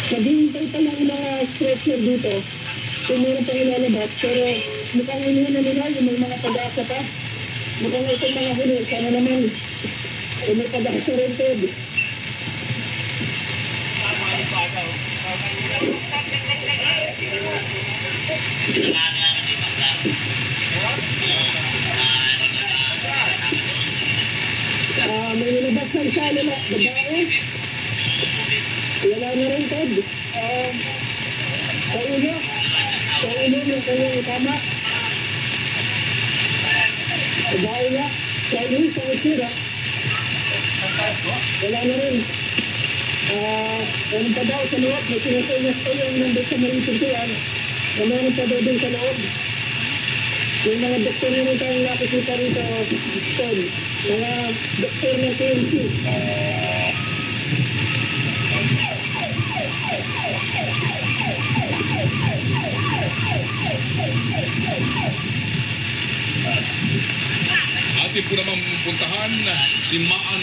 Naghihintay pa lang ang mga stretcher dito. Kung meron pang ilalabas, pero mukhang huli na nila yung may mga pag-asa pa. Mukhang itong mga huli, sana naman. May pag-asa rin, Ted. May nilabas ng isa, babae. Wala na rin, Ted. Sa ulo yung kanyang tama. Babae na. Sa ulo, sa utsura. Wala na rin. Meron pa daw sa loob. May sinasayas pa yung nandun sa maling suntuan. Meron pa daw dun sa loob. Yung mga doktor na rin tayong nakikita rito, Ted. Mga doktor ng PNC. Atin po naman puntahan si Maan